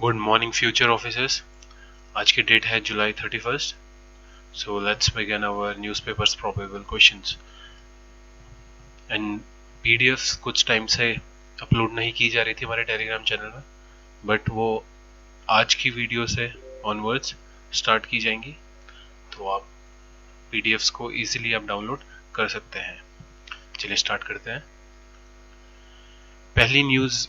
Good morning future officers. आज की date है जुलाई 31st। So let's begin our newspapers probable questions and PDFs कुछ टाइम से अपलोड नहीं की जा रही थी हमारे टेलीग्राम चैनल में, बट वो आज की वीडियो से ऑनवर्ड्स स्टार्ट की जाएंगी, तो आप पीडीएफ्स को इजीली आप डाउनलोड कर सकते हैं। चलिए स्टार्ट करते हैं। पहली न्यूज़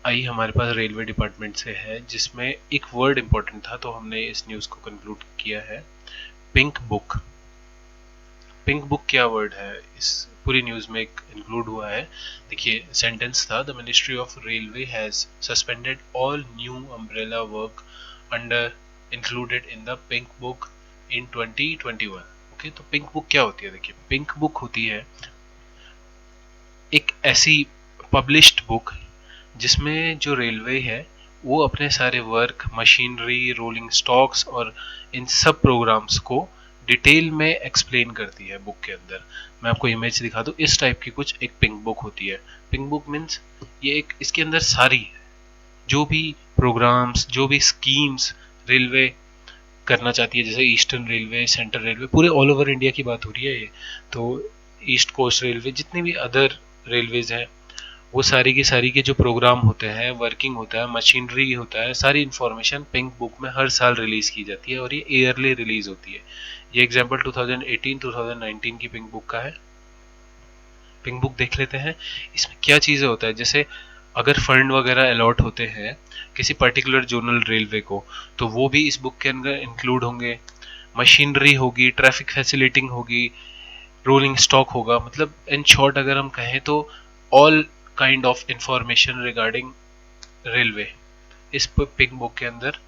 आई हमारे पास रेलवे डिपार्टमेंट से है, जिसमें एक वर्ड इंपॉर्टेंट था, तो हमने इस न्यूज़ को कंक्लूड किया है। Pink book. पिंक बुक क्या वर्ड है इस पूरी न्यूज़ में इंक्लूड हुआ है। देखिए सेंटेंस था, the ministry of railway has suspended all new umbrella work under included in the pink book in 2021। Okay, तो पिंक बुक क्या होती है? देखिए पिंक बुक होती है एक ऐसी पब्लिश्ड बुक जिसमें जो रेलवे है वो अपने सारे वर्क, मशीनरी, रोलिंग स्टॉक्स और इन सब प्रोग्राम्स को डिटेल में एक्सप्लेन करती है बुक के अंदर। मैं आपको इमेज दिखा दूँ, इस टाइप की कुछ एक पिंक बुक होती है। पिंक बुक मीन्स ये एक, इसके अंदर सारी जो भी प्रोग्राम्स, जो भी स्कीम्स रेलवे करना चाहती है, जैसे ईस्टर्न रेलवे, सेंट्रल रेलवे, पूरे ऑल ओवर इंडिया की बात हो रही है ये, तो ईस्ट कोस्ट रेलवे, जितनी भी अदर रेलवेज हैं, वो सारी की सारी के जो प्रोग्राम होते हैं, वर्किंग होता है, मशीनरी होता है, सारी इन्फॉर्मेशन पिंक बुक में हर साल रिलीज की जाती है और ये ईयरली रिलीज होती है। ये एग्जांपल 2018-2019 की पिंक बुक का है। पिंक बुक देख लेते हैं, इसमें क्या चीज़ें होता है। जैसे अगर फंड वगैरह अलॉट होते हैं किसी पर्टिकुलर जोनल रेलवे को, तो वो भी इस बुक के अंदर इंक्लूड होंगे। मशीनरी होगी, ट्रैफिक फैसिलिटिंग होगी, रोलिंग स्टॉक होगा, मतलब इन शॉर्ट अगर हम कहें तो all kind of information regarding railway इस पिंक बुक के अंदर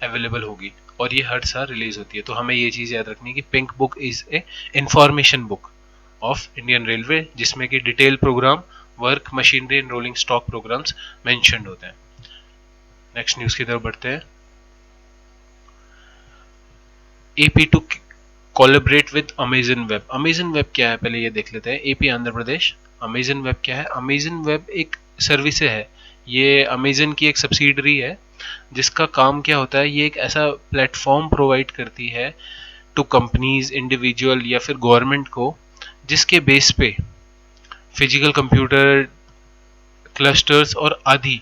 अवेलेबल होगी और ये हर साल रिलीज होती है। तो हमें ये चीज़ याद रखनी है कि pink book is a information book of Indian railway, जिसमें कि detail programme, work, machinery and rolling stock programmes mentioned होते हैं। नेक्स्ट न्यूज़ की तरफ बढ़ते हैं। AP to collaborate with Amazon web. Amazon web क्या है पहले ये देख लेते हैं। AP Andhra Pradesh, Amazon web क्या है? अमेजन वेब एक सर्विस है, ये अमेजन की एक सब्सिडरी है, जिसका काम क्या होता है, ये एक ऐसा प्लेटफॉर्म प्रोवाइड करती है टू कंपनीज, इंडिविजुअल या फिर गवर्नमेंट को, जिसके बेस पे फिजिकल कंप्यूटर क्लस्टर्स और आदि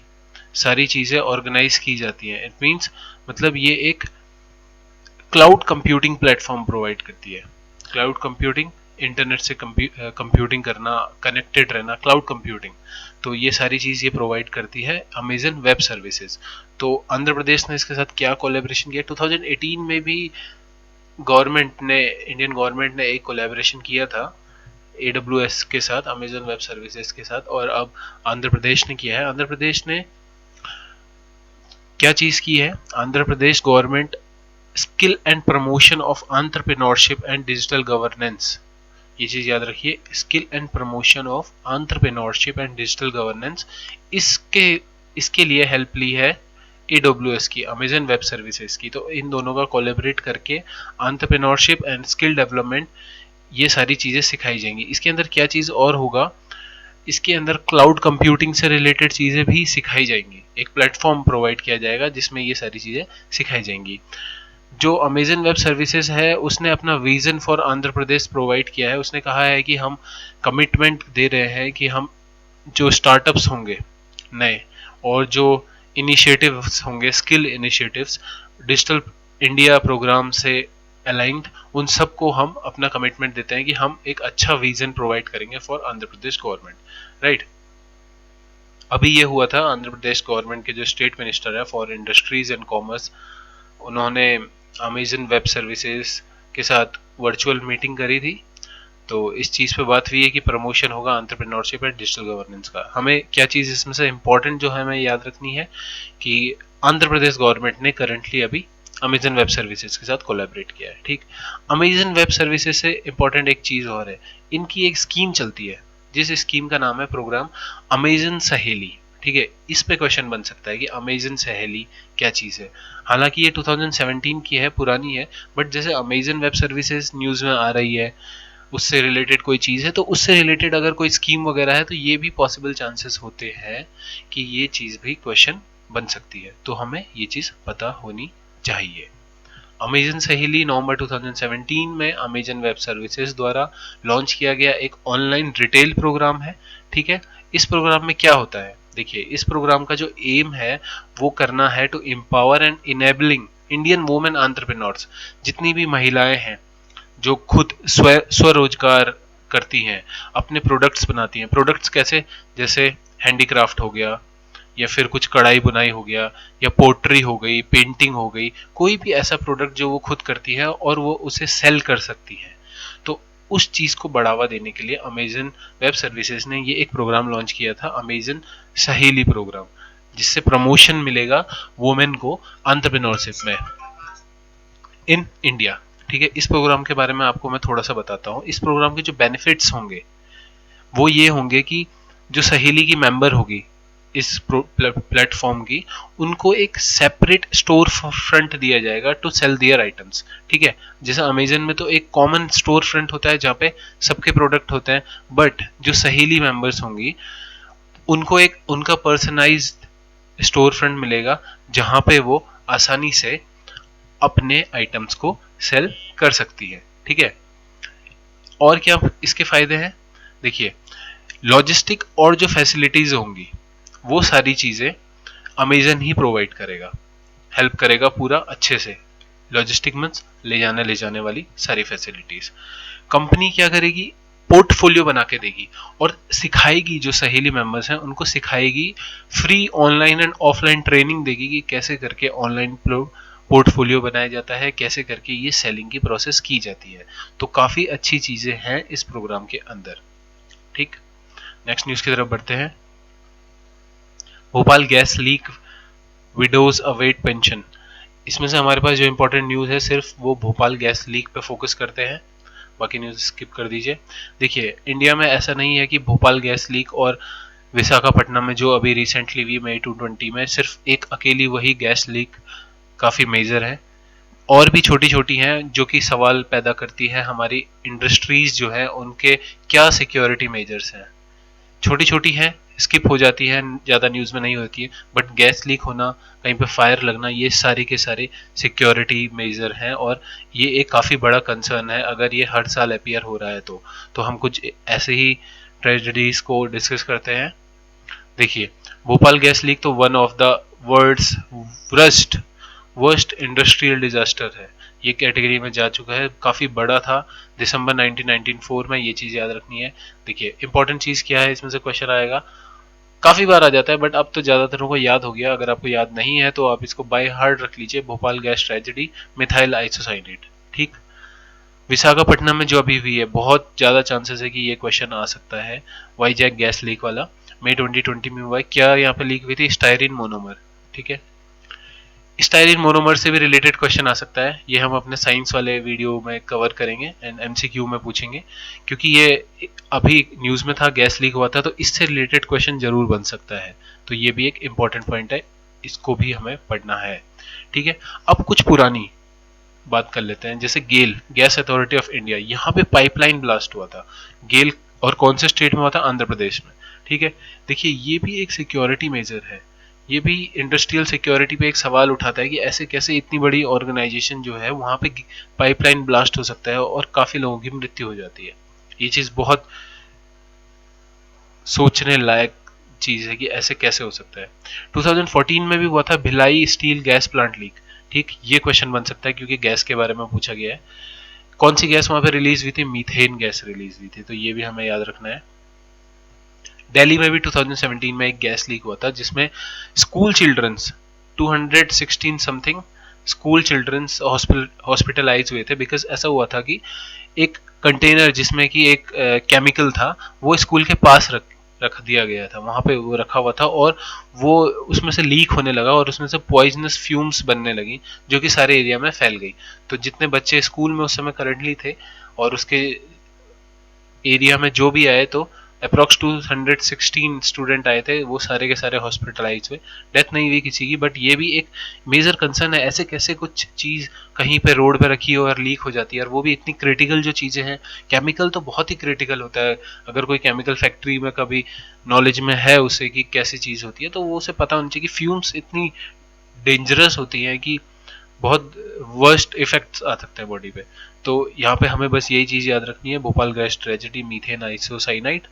सारी चीज़ें ऑर्गेनाइज की जाती हैं। इट मीन्स मतलब ये एक क्लाउड कंप्यूटिंग प्लेटफॉर्म प्रोवाइड करती है। क्लाउड कंप्यूटिंग, इंटरनेट से कंप्यूटिंग करना, कनेक्टेड रहना, क्लाउड कंप्यूटिंग, तो ये सारी चीज़ ये प्रोवाइड करती है अमेजन वेब सर्विसेज। तो आंध्र प्रदेश ने इसके साथ क्या कोलैबोरेशन किया? 2018 में भी गवर्नमेंट ने, इंडियन गवर्नमेंट ने एक कोलैबोरेशन किया था AWS के साथ, अमेजन वेब सर्विसेज के साथ, और अब आंध्र प्रदेश ने किया है। आंध्र प्रदेश ने क्या चीज़ की है? Andhra Pradesh government skill and promotion of entrepreneurship and digital governance, ये चीज़ याद रखिए, skill and promotion of entrepreneurship and digital governance, इसके इसके लिए हेल्प ली है AWS की, अमेजन वेब सर्विसेज की। तो इन दोनों का कोलैबोरेट करके एंटरप्रेन्योरशिप एंड स्किल डेवलपमेंट, ये सारी चीज़ें सिखाई जाएंगी। इसके अंदर क्या चीज़ और होगा, इसके अंदर क्लाउड कंप्यूटिंग से रिलेटेड चीज़ें भी सिखाई जाएंगी। एक प्लेटफॉर्म प्रोवाइड किया जाएगा जिसमें ये सारी चीज़ें सिखाई जाएंगी। जो अमेजन वेब सर्विसेज है उसने अपना vision for Andhra Pradesh provide किया है। उसने कहा है कि हम कमिटमेंट दे रहे हैं कि हम जो स्टार्टअप्स होंगे नए, और जो इनिशिएटिव्स होंगे, skill initiatives, digital India programme से अलाइंड, उन सबको हम अपना कमिटमेंट देते हैं कि हम एक अच्छा विजन प्रोवाइड करेंगे for Andhra Pradesh government, right. अभी ये हुआ था, आंध्र प्रदेश गवर्नमेंट के जो स्टेट मिनिस्टर है फॉर इंडस्ट्रीज एंड कॉमर्स, उन्होंने अमेजन वेब सर्विसेज के साथ वर्चुअल मीटिंग करी थी। तो इस चीज़ पे बात हुई है कि प्रमोशन होगा एंटरप्रेन्योरशिप एंड डिजिटल गवर्नेंस का। हमें क्या चीज़ इसमें से इंपॉर्टेंट जो है हमें याद रखनी है कि आंध्र प्रदेश गवर्नमेंट ने करंटली अभी अमेजन वेब सर्विसेज के साथ कोलैबोरेट किया है, ठीक। अमेजन वेब सर्विसेज से इंपॉर्टेंट एक चीज़ और है, इनकी एक स्कीम चलती है, जिस स्कीम का नाम है प्रोग्राम अमेजन सहेली, ठीक है। इस पे क्वेश्चन बन सकता है कि अमेजन सहेली क्या चीज़ है। हालांकि ये 2017 की है, पुरानी है, बट जैसे अमेजन वेब सर्विसेज न्यूज़ में आ रही है, उससे रिलेटेड कोई चीज़ है, तो उससे रिलेटेड अगर कोई स्कीम वगैरह है तो ये भी पॉसिबल चांसेस होते हैं कि ये चीज़ भी क्वेश्चन बन सकती है, तो हमें ये चीज़ पता होनी चाहिए। अमेजन सहेली नवंबर 2017 में अमेजन वेब सर्विसेज द्वारा लॉन्च किया गया एक ऑनलाइन रिटेल प्रोग्राम है। ठीक है, इस प्रोग्राम में क्या होता है, देखिए इस प्रोग्राम का जो एम है वो करना है to empower and enabling Indian women entrepreneurs, जितनी भी महिलाएं हैं जो खुद स्वरोजगार करती हैं, अपने प्रोडक्ट्स बनाती हैं। प्रोडक्ट्स कैसे, जैसे हैंडीक्राफ्ट हो गया, या फिर कुछ कढ़ाई बुनाई हो गया, या पोट्री हो गई, पेंटिंग हो गई, कोई भी ऐसा प्रोडक्ट जो वो खुद करती है और वो उसे सेल कर सकती है। तो उस चीज को बढ़ावा देने के लिए अमेजन वेब सर्विसेज ने ये एक प्रोग्राम लॉन्च किया था, अमेजन सहेली प्रोग्राम, जिससे प्रमोशन मिलेगा वुमेन को एंटरप्रेन्योरशिप में इन इंडिया। ठीक है, इस प्रोग्राम के बारे में आपको मैं थोड़ा सा बताता हूँ। इस प्रोग्राम के जो बेनिफिट्स होंगे वो ये होंगे कि जो सहेली की मेंबर होगी इस प्लेटफॉर्म की, उनको एक सेपरेट स्टोर फ्रंट दिया जाएगा टू सेल दियर आइटम्स। ठीक है, जैसे अमेजन में तो एक कॉमन स्टोर फ्रंट होता है जहाँ पे सबके प्रोडक्ट होते हैं, बट जो सहेली मेंबर्स होंगी उनको एक उनका पर्सनलाइज्ड स्टोर फ्रंट मिलेगा जहां पे वो आसानी से अपने आइटम्स को सेल कर सकती है। ठीक है, और क्या इसके फायदे हैं, देखिए लॉजिस्टिक और जो फैसिलिटीज होंगी वो सारी चीजें अमेजन ही प्रोवाइड करेगा, हेल्प करेगा पूरा अच्छे से। लॉजिस्टिक मीन्स ले जाने वाली सारी फैसिलिटीज। कंपनी क्या करेगी, पोर्टफोलियो बना के देगी और सिखाएगी, जो सहेली मेंबर्स हैं उनको सिखाएगी, free online and offline training देगी कि कैसे करके ऑनलाइन पोर्टफोलियो बनाया जाता है, कैसे करके ये सेलिंग की प्रोसेस की जाती है। तो काफी अच्छी चीजें हैं इस प्रोग्राम के अंदर। ठीक, नेक्स्ट न्यूज की तरफ बढ़ते हैं। Bhopal gas leak, widows await pension. इसमें से हमारे पास जो इंपॉर्टेंट न्यूज है सिर्फ वो भोपाल गैस लीक पे फोकस करते हैं, बाकी न्यूज स्किप कर दीजिए। देखिए इंडिया में ऐसा नहीं है कि भोपाल गैस लीक और विशाखापट्टनम में जो अभी रिसेंटली हुई मई 2020 में सिर्फ एक अकेली वही गैस लीक काफी मेजर है, और भी छोटी छोटी हैं जो कि सवाल पैदा करती है हमारी इंडस्ट्रीज जो है उनके क्या सिक्योरिटी मेजर्स हैं। छोटी छोटी हैं, स्किप हो जाती है, ज़्यादा न्यूज़ में नहीं होती है, बट गैस लीक होना, कहीं पे फायर लगना, ये सारे के सारे सिक्योरिटी मेजर हैं और ये एक काफ़ी बड़ा कंसर्न है अगर ये हर साल अपीयर हो रहा है तो हम कुछ ऐसे ही ट्रेजेडीज को डिस्कस करते हैं। देखिए भोपाल गैस लीक तो one of the world's worst industrial disaster है, ये कैटेगरी में जा चुका है, काफ़ी बड़ा था। दिसंबर 1994 में, ये चीज़ याद रखनी है। देखिए इंपॉर्टेंट चीज़ क्या है, इसमें से क्वेश्चन आएगा, काफ़ी बार आ जाता है बट अब तो ज़्यादातर को याद हो गया। अगर आपको याद नहीं है तो आप इसको बाय हार्ट रख लीजिए, Bhopal gas tragedy, methyl isocyanate. ठीक, विशाखापट्टनम में जो अभी हुई है, बहुत ज़्यादा चांसेस है कि ये क्वेश्चन आ सकता है, वाईजैक गैस लीक वाला, मई 2020 में हुआ है। क्या यहाँ पे लीक हुई थी, स्टायरीन मोनोमर। ठीक है, स्टाइलिन मोनोमर से भी रिलेटेड क्वेश्चन आ सकता है, ये हम अपने साइंस वाले वीडियो में कवर करेंगे एंड एमसीक्यू में पूछेंगे, क्योंकि ये अभी न्यूज में था, गैस लीक हुआ था, तो इससे रिलेटेड क्वेश्चन जरूर बन सकता है। तो ये भी एक इंपॉर्टेंट पॉइंट है, इसको भी हमें पढ़ना है। ठीक है, अब कुछ पुरानी बात कर लेते हैं, जैसे गेल, गैस अथॉरिटी ऑफ इंडिया, यहाँ पे पाइपलाइन ब्लास्ट हुआ था गेल, और कौन से स्टेट में हुआ था, आंध्र प्रदेश में। ठीक है, देखिए ये भी एक सिक्योरिटी मेजर है, ये भी इंडस्ट्रियल सिक्योरिटी पे एक सवाल उठाता है कि ऐसे कैसे इतनी बड़ी ऑर्गेनाइजेशन जो है वहां पे पाइपलाइन ब्लास्ट हो सकता है और काफी लोगों की मृत्यु हो जाती है। ये चीज बहुत सोचने लायक चीज है कि ऐसे कैसे हो सकता है। 2014 में भी हुआ था Bhilai steel gas plant leak. ठीक, ये क्वेश्चन बन सकता है क्योंकि गैस के बारे में पूछा गया है। कौन सी गैस वहां पे रिलीज हुई थी, मीथेन गैस रिलीज हुई थी, तो ये भी हमें याद रखना है। दिल्ली में भी 2017 में एक गैस लीक हुआ था जिसमें school childrens 216 something school childrens hospitalize हुए थे, बिकॉज ऐसा हुआ था कि एक कंटेनर जिसमें कि एक केमिकल था वो स्कूल के पास रख दिया गया था, वहां पे वो रखा हुआ था और वो उसमें से लीक होने लगा और उसमें से पॉइजनस फ्यूम्स बनने लगी जो कि सारे एरिया में फैल गई। तो जितने बच्चे स्कूल में उस समय करंटली थे और उसके एरिया में जो भी आए तो अप्रॉक्स 216 स्टूडेंट आए थे, वो सारे के सारे हॉस्पिटलाइज हुए, डेथ नहीं हुई किसी की, बट ये भी एक मेजर कंसर्न है। ऐसे कैसे कुछ चीज़ कहीं पे रोड पे रखी हो और लीक हो जाती है, और वो भी इतनी क्रिटिकल जो चीज़ें हैं। केमिकल तो बहुत ही क्रिटिकल होता है, अगर कोई केमिकल फैक्ट्री में कभी नॉलेज में है उसे कि कैसी चीज़ होती है, तो वो उसे पता होना चाहिए कि फ्यूम्स इतनी डेंजरस होती हैं कि बहुत वर्स्ट इफेक्ट्स आ सकते हैं बॉडी पे। तो यहाँ पे हमें बस यही चीज़ याद रखनी है, Bhopal gas tragedy, methane isocyanide,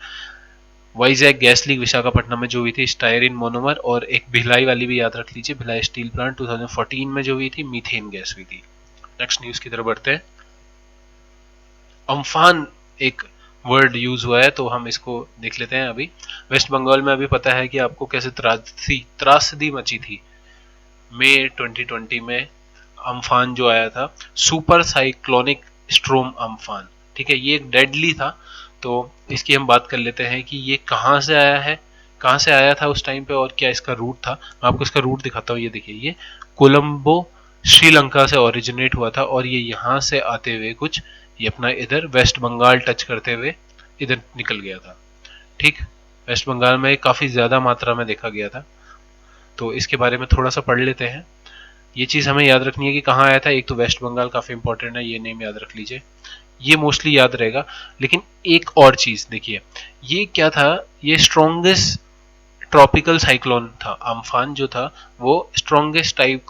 Vizag gas leak Visakhapatnam में जो हुई थी स्टायरिन मोनोमर, और एक भिलाई वाली भी याद रख लीजिए, भिलाई स्टील प्लांट 2014 में जो हुई थी, मीथेन गैस हुई थी। नेक्स्ट न्यूज की तरफ बढ़ते हैं। अम्फान एक वर्ड यूज हुआ है, तो हम इसको देख लेते हैं। अभी वेस्ट बंगाल में अभी पता है कि आपको कैसे त्रासदी मची थी मई 2020 में। अम्फान जो आया था, सुपर साइक्लोनिक स्ट्रोम अम्फान, ठीक है, ये एक डेडली था। तो इसकी हम बात कर लेते हैं कि ये कहाँ से आया है, कहाँ से आया था उस टाइम पे, और क्या इसका रूट था। मैं आपको इसका रूट दिखाता हूँ। ये देखिए, ये कोलंबो श्रीलंका से ओरिजिनेट हुआ था, और ये यहाँ से आते हुए कुछ ये अपना इधर वेस्ट बंगाल टच करते हुए इधर निकल गया था। ठीक, वेस्ट बंगाल में काफ़ी ज़्यादा मात्रा में देखा गया था। तो इसके बारे में थोड़ा सा पढ़ लेते हैं। ये चीज़ हमें याद रखनी है कि कहाँ आया था। एक तो वेस्ट बंगाल काफ़ी इंपॉर्टेंट है, ये नेम याद रख लीजिए, ये मोस्टली याद रहेगा। लेकिन एक और चीज़ देखिए, ये क्या था, ये स्ट्रॉन्गेस्ट ट्रॉपिकल साइक्लोन था। अम्फान जो था वो स्ट्रॉन्गेस्ट टाइप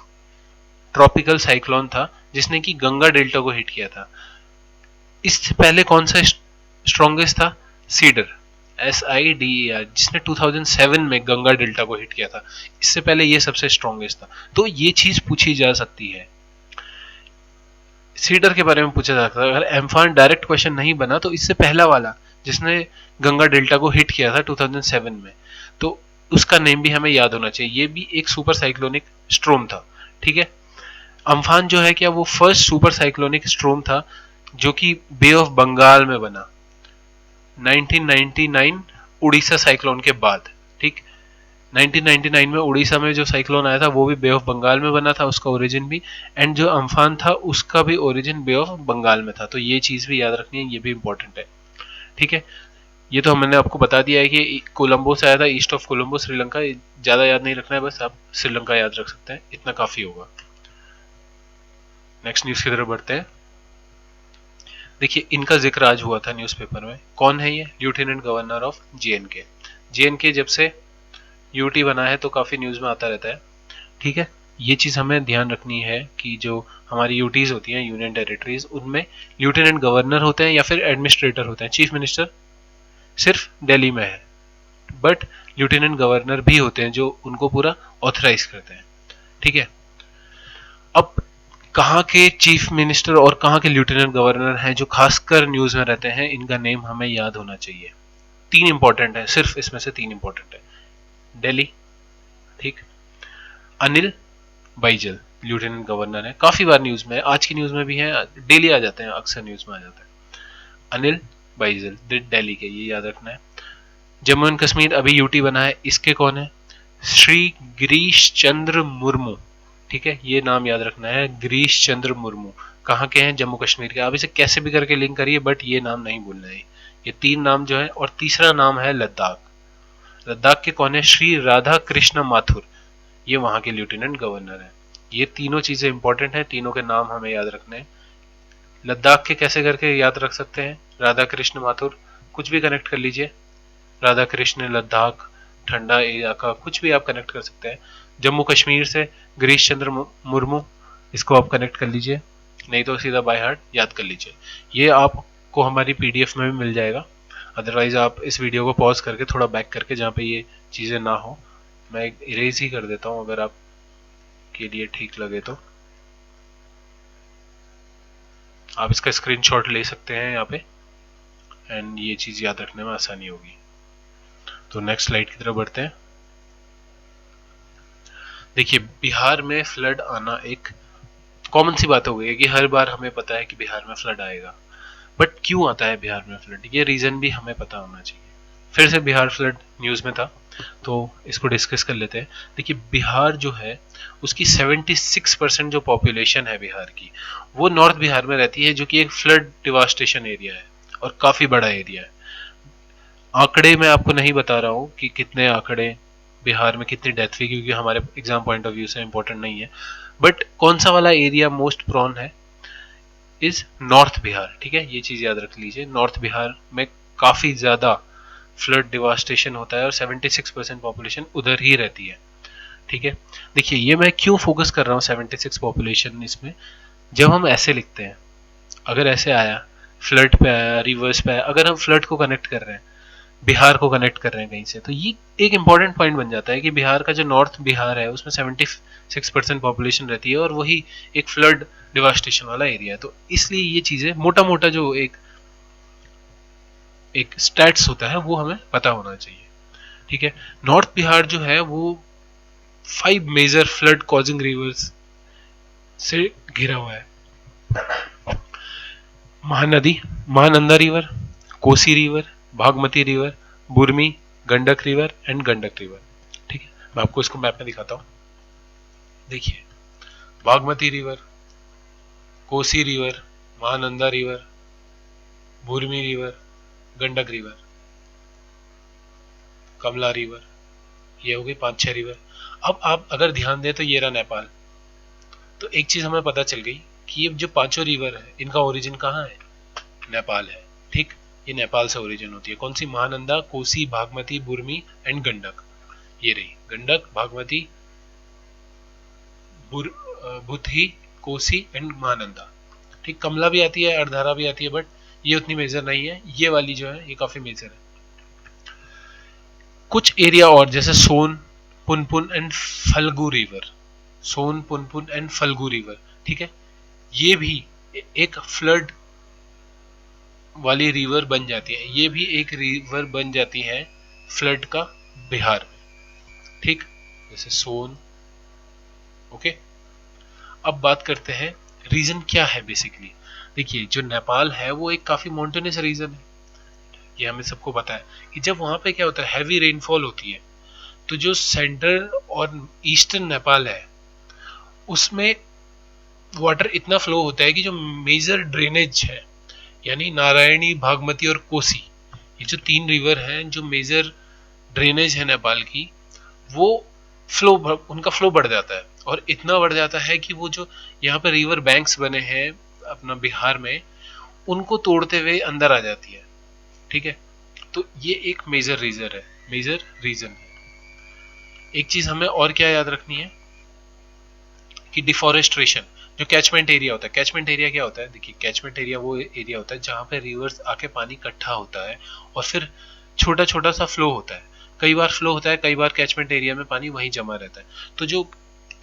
ट्रॉपिकल साइक्लोन था, जिसने कि गंगा डेल्टा को हिट किया था। इससे पहले कौन सा स्ट्रॉन्गेस्ट था? सीडर, SIDER, जिसने 2007 में गंगा डेल्टा को हिट किया था। इससे पहले ये सबसे स्ट्रॉन्गेस्ट था। तो ये चीज पूछी जा सकती है, सीडर के बारे में पूछा जा सकता है। अगर एम्फान डायरेक्ट क्वेश्चन नहीं बना तो इससे पहला वाला जिसने गंगा डेल्टा को हिट किया था 2007 में, तो उसका नेम भी हमें याद होना चाहिए। ये भी एक सुपर साइक्लोनिक स्ट्रोम था, ठीक है। अम्फान जो है, क्या वो फर्स्ट सुपर साइक्लोनिक स्ट्रोम था जो कि बे ऑफ बंगाल में बना 1999 उड़ीसा साइक्लोन के बाद। ठीक, 1999 में उड़ीसा में जो साइक्लोन आया था वो भी बे ऑफ बंगाल में बना था, उसका ओरिजिन भी, एंड जो अम्फान था उसका भी ओरिजिन बे ऑफ बंगाल में था। तो ये चीज भी याद रखनी है, ये भी इंपॉर्टेंट है। ठीक है, ये तो मैंने आपको बता दिया है कि कोलंबो से आया था, ईस्ट ऑफ कोलंबो श्रीलंका। ज्यादा याद नहीं रखना है, बस आप श्रीलंका याद रख सकते हैं, इतना काफी होगा। नेक्स्ट न्यूज की तरफ बढ़ते हैं। देखिए, इनका जिक्र आज हुआ था न्यूज़पेपर में। कौन है ये? Lieutenant governor of JNK। JNK जब से यूटी बना है तो काफ़ी न्यूज़ में आता रहता है, ठीक है। ये चीज़ हमें ध्यान रखनी है कि जो हमारी यूटीज होती हैं, यूनियन टेरिटरीज, उनमें लेफ्टिनेंट गवर्नर होते हैं या फिर एडमिनिस्ट्रेटर होते हैं। चीफ मिनिस्टर सिर्फ दिल्ली में है, बट लेफ्टिनेंट गवर्नर भी होते हैं जो उनको पूरा ऑथराइज करते हैं, ठीक है। अब कहाँ के चीफ मिनिस्टर और कहाँ के लेफ्टिनेंट गवर्नर हैं जो खासकर न्यूज में रहते हैं, इनका नेम हमें याद होना चाहिए। तीन इंपॉर्टेंट है, सिर्फ इसमें से तीन इंपॉर्टेंट है। दिल्ली, ठीक, अनिल बैजल लेफ्टिनेंट गवर्नर है, काफी बार न्यूज में है, आज की न्यूज में भी है, डेली आ जाते हैं, अक्सर न्यूज में आ जाते हैं। अनिल बैजल दिल्ली के, ये याद रखना है। जम्मू एंड कश्मीर अभी यूटी बना है, इसके कौन है? श्री गिरीश चंद्र मुर्मू, ठीक है, ये नाम याद रखना है, गिरीश चंद्र मुर्मू। कहाँ के हैं? जम्मू कश्मीर के। आप इसे कैसे भी करके लिंक करिए, बट ये नाम नहीं भूलना है। ये तीन नाम जो है, और तीसरा नाम है लद्दाख। लद्दाख के कौन है? श्री राधा कृष्ण माथुर, ये वहां के लेफ्टिनेंट गवर्नर है। ये तीनों चीजें इंपॉर्टेंट है, तीनों के नाम हमें याद रखने हैं। लद्दाख के कैसे करके याद रख सकते हैं? राधा कृष्ण माथुर, कुछ भी कनेक्ट कर लीजिए, राधा कृष्ण, लद्दाख, ठंडा इलाका, कुछ भी आप कनेक्ट कर सकते हैं। जम्मू कश्मीर से गिरीश चंद्र मुर्मू, इसको आप कनेक्ट कर लीजिए, नहीं तो सीधा बाय हार्ट याद कर लीजिए। ये आपको हमारी PDF में भी मिल जाएगा। अदरवाइज आप इस वीडियो को पॉज करके थोड़ा बैक करके, जहाँ पे ये चीज़ें ना हो, मैं इरेज ही कर देता हूँ अगर आपके लिए ठीक लगे तो। आप इसका स्क्रीनशॉट ले सकते हैं यहाँ पे, एंड ये चीज़ याद रखने में आसानी होगी। तो नेक्स्ट स्लाइड की तरफ बढ़ते हैं। देखिए, बिहार में फ्लड आना एक कॉमन सी बात हो गई है कि हर बार हमें पता है कि बिहार में फ्लड आएगा, बट क्यों आता है बिहार में फ्लड, ये रीजन भी हमें पता होना चाहिए। फिर से बिहार फ्लड न्यूज में था, तो इसको डिस्कस कर लेते हैं। देखिए, बिहार जो है उसकी 76% जो पॉपुलेशन है बिहार की, वो नॉर्थ बिहार में रहती है, जो कि एक फ्लड डिवास्टेशन एरिया है और काफी बड़ा एरिया है। आंकड़े मैं आपको नहीं बता रहा हूँ कि कितने आंकड़े बिहार में कितनी डेथ हुई, क्योंकि हमारे एग्जाम पॉइंट ऑफ व्यू से इंपॉर्टेंट नहीं है, बट कौन सा वाला एरिया मोस्ट प्रोन है इज नॉर्थ बिहार। ठीक है, ये चीज याद रख लीजिए, नॉर्थ बिहार में काफी ज्यादा फ्लड डिवास्टेशन होता है और 76% पॉपुलेशन उधर ही रहती है। ठीक है, देखिए ये मैं क्यों फोकस कर रहा हूँ 76 पॉपुलेशन इसमें। जब हम ऐसे लिखते हैं, अगर ऐसे आया फ्लड पे आया, रिवर्स पे आया, अगर हम फ्लड को कनेक्ट कर रहे हैं, बिहार को कनेक्ट कर रहे हैं कहीं से, तो ये एक इंपॉर्टेंट पॉइंट बन जाता है कि बिहार का जो नॉर्थ बिहार है उसमें 76% पॉपुलेशन रहती है और वही एक फ्लड डिवास्टेशन वाला एरिया है। तो इसलिए ये चीजें मोटा मोटा जो एक एक स्टैट्स होता है वो हमें पता होना चाहिए। ठीक है, नॉर्थ बिहार जो है वो 5 मेजर फ्लड कॉजिंग रिवर्स से घिरा हुआ है। Mahanadi, Mahananda river, Kosi river, Bagmati river, बुरमी, Gandak river and Gandak river. ठीक है, मैं आपको इसको मैप में दिखाता हूं। देखिए, Bagmati river, Kosi river, Mahananda river, बुरमी river, Gandak river, Kamla river, ये हो गई 5-6 रिवर। अब आप अगर ध्यान दें तो ये रहा नेपाल। तो एक चीज हमें पता चल गई कि ये जो पांचों रिवर है इनका ओरिजिन कहाँ है, नेपाल है। ठीक, ये नेपाल से ओरिजिन होती है। कौन सी, महानंदा, कोसी, बागमती, बुरमी एंड गंडक। ये रही गंडक, बागमती, बुथी, कोसी एंड महानंदा। ठीक, कमला भी आती है, अर्धारा भी आती है, बट ये उतनी मेजर नहीं है। ये वाली जो है ये काफी मेजर है। कुछ एरिया और जैसे Son, Punpun and Phalgu river, Son, Punpun and Phalgu river. ठीक है, ये भी एक फ्लड वाली रिवर बन जाती है, ये भी एक रिवर बन जाती है फ्लड का बिहार में। ठीक, जैसे सोन। ओके, अब बात करते हैं रीजन क्या है बेसिकली। देखिए, जो नेपाल है वो एक काफी माउंटेनस रीजन है, ये हमें सबको पता है कि जब वहां पे क्या होता है, हैवी रेनफॉल होती है, तो जो सेंट्रल और ईस्टर्न नेपाल है उसमें वाटर इतना फ्लो होता है कि जो मेजर ड्रेनेज है, यानी नारायणी, भागमती और कोसी, ये जो 3 रिवर हैं जो मेजर ड्रेनेज है नेपाल की, वो फ्लो, उनका फ्लो बढ़ जाता है और इतना बढ़ जाता है कि वो जो यहाँ पे रिवर बैंक्स बने हैं अपना बिहार में, उनको तोड़ते हुए अंदर आ जाती है। ठीक है, तो ये एक मेजर रीजन है, मेजर रीजन है। एक चीज हमें और क्या याद रखनी है कि डिफॉरेस्ट्रेशन, जो कैचमेंट एरिया होता है, कैचमेंट एरिया क्या होता है, देखिए कैचमेंट एरिया वो एरिया होता है जहां पे रिवर्स आके पानी इकट्ठा होता है और फिर छोटा छोटा सा फ्लो होता है। कई बार फ्लो होता है, कई बार कैचमेंट एरिया में पानी वहीं जमा रहता है। तो जो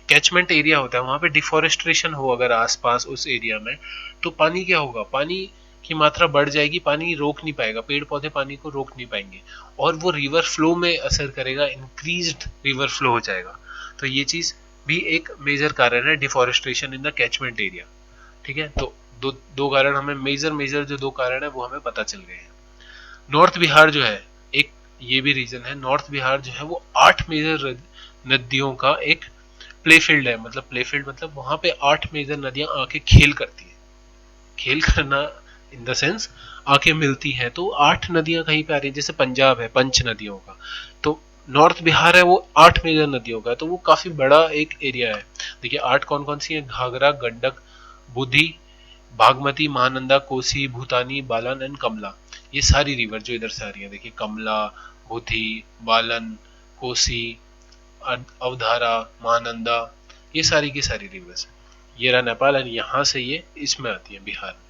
कैचमेंट एरिया होता है वहां पे डिफॉरेस्ट्रेशन हो अगर आसपास उस एरिया में, तो पानी क्या होगा, पानी की मात्रा बढ़ जाएगी, पानी रोक नहीं पाएगा, पेड़ पौधे पानी को रोक नहीं पाएंगे और वो रिवर फ्लो में असर करेगा, इंक्रीज्ड रिवर फ्लो हो जाएगा। तो ये चीज भी एक मेजर कारण है, deforestation in the catchment area. ठीक है, तो दो कारण हमें, मेजर मेजर जो 2 कारण है वो हमें पता चल गए हैं। नॉर्थ बिहार जो है, एक ये भी रीजन है, नॉर्थ बिहार जो है वो 8 मेजर नदियों का एक प्ले फील्ड है। मतलब प्ले फील्ड मतलब वहां पे 8 मेजर नदियां आके खेल करती है। खेल करना इन द सेंस आके मिलती है, तो 8 नदियां कहीं पे आ रही है, जैसे पंजाब है पंच नदियों का, तो नॉर्थ बिहार है वो 8 मेजर नदियों का, तो वो काफी बड़ा एक एरिया है। देखिए 8 कौन कौन सी है, घाघरा, गंडक, बुद्धि, बागमती, महानंदा, कोसी, भूतानी, बालन एंड कमला। ये सारी रिवर जो इधर से आ रही है, देखिए कमला, बुद्धि, बालन, कोसी, अवधारा, महानंदा, ये सारी की सारी रिवर्स है। ये रहा नेपाल और यहाँ से ये इसमें आती है बिहार में।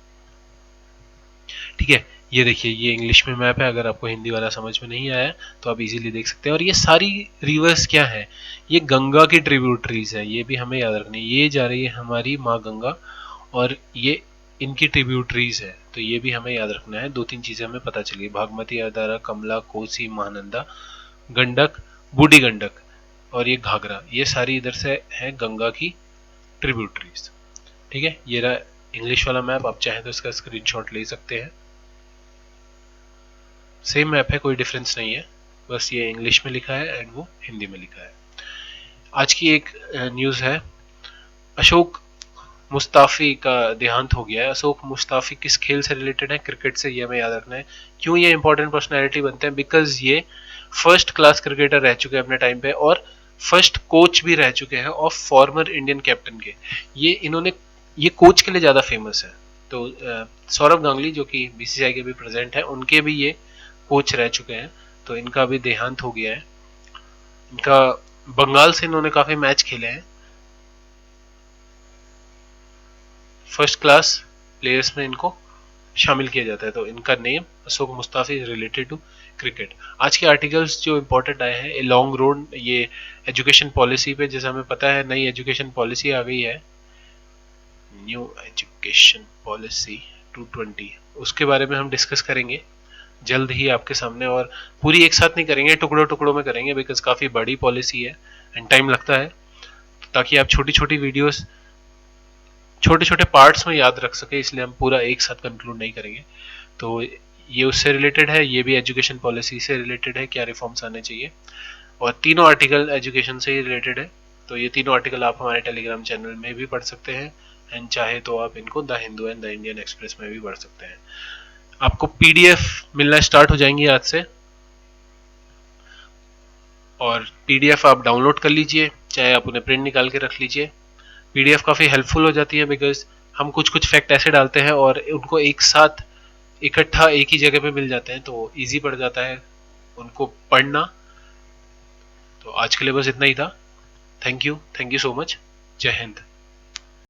ठीक है, ये देखिए ये इंग्लिश में मैप है, अगर आपको हिंदी वाला समझ में नहीं आया तो आप इजीली देख सकते हैं। और ये सारी रिवर्स क्या है, ये गंगा की ट्रिब्यूटरीज है, ये भी हमें याद रखनी है। ये जा रही है हमारी माँ गंगा और ये इनकी ट्रिब्यूटरीज है, तो ये भी हमें याद रखना है। 2-3 चीजें हमें पता चली, भागमती, अदारा, कमला, कोसी, महानंदा, गंडक, बूढ़ी गंडक और ये घाघरा, ये सारी इधर से है गंगा की ट्रिब्यूटरीज। ठीक है, ये रहा इंग्लिश वाला मैप, आप चाहें तो इसका स्क्रीनशॉट ले सकते हैं। सेम मैप है, कोई डिफरेंस नहीं है, बस ये इंग्लिश में लिखा है एंड वो हिंदी में लिखा है। आज की एक न्यूज़ है, अशोक मुस्ताफी का देहांत हो गया है। अशोक मुस्ताफी किस खेल से रिलेटेड है? क्रिकेट से, ये हमें याद रखना है। क्यों ये इंपॉर्टेंट पर्सनैलिटी बनते हैं? बिकॉज ये फर्स्ट क्लास क्रिकेटर रह चुके हैं अपने टाइम पे, और फर्स्ट कोच भी रह चुके हैं ऑफ फॉर्मर इंडियन कैप्टन के। ये कोच के लिए ज़्यादा फेमस है। तो सौरव गांगुली जो कि बीसीसीआई के भी प्रेसिडेंट हैं, उनके भी ये कोच रह चुके हैं। तो इनका भी देहांत हो गया है। इनका बंगाल से इन्होंने काफ़ी मैच खेले हैं। फर्स्ट क्लास प्लेयर्स में इनको शामिल किया जाता है। तो इनका name Ashok Mustafi is related to cricket. आज के आर्टिकल्स जो इम्पोर्टेंट आए हैं, ए लॉन्ग रोड, ये एजुकेशन पॉलिसी पे, जैसे हमें पता है नई एजुकेशन पॉलिसी आ गई है, न्यू एजुकेशन पॉलिसी 220, उसके बारे में हम डिस्कस करेंगे जल्द ही आपके सामने। और पूरी एक साथ नहीं करेंगे, टुकड़ों टुकड़ों में करेंगे, बिकॉज काफ़ी बड़ी पॉलिसी है एंड टाइम लगता है, ताकि आप छोटी छोटी वीडियोस छोटे छोटे पार्ट्स में याद रख सके, इसलिए हम पूरा एक साथ कंक्लूड नहीं करेंगे। तो ये उससे रिलेटेड है, ये भी एजुकेशन पॉलिसी से रिलेटेड है, क्या रिफॉर्म्स आने चाहिए, और तीनों आर्टिकल एजुकेशन से ही रिलेटेड है। तो ये तीनों आर्टिकल आप हमारे टेलीग्राम चैनल में भी पढ़ सकते हैं, एंड चाहे तो आप इनको the Hindu and the Indian express में भी पढ़ सकते हैं। आपको पीडीएफ मिलना स्टार्ट हो जाएंगी आज से, और पीडीएफ आप डाउनलोड कर लीजिए, चाहे आप उन्हें प्रिंट निकाल के रख लीजिए। पीडीएफ काफ़ी हेल्पफुल हो जाती है, बिकॉज हम कुछ कुछ फैक्ट ऐसे डालते हैं और उनको एक साथ इकट्ठा एक ही जगह पे मिल जाते हैं, तो इजी पड़ जाता है उनको पढ़ना। तो आज के लिए बस इतना ही था। Thank you so much. जय हिंद।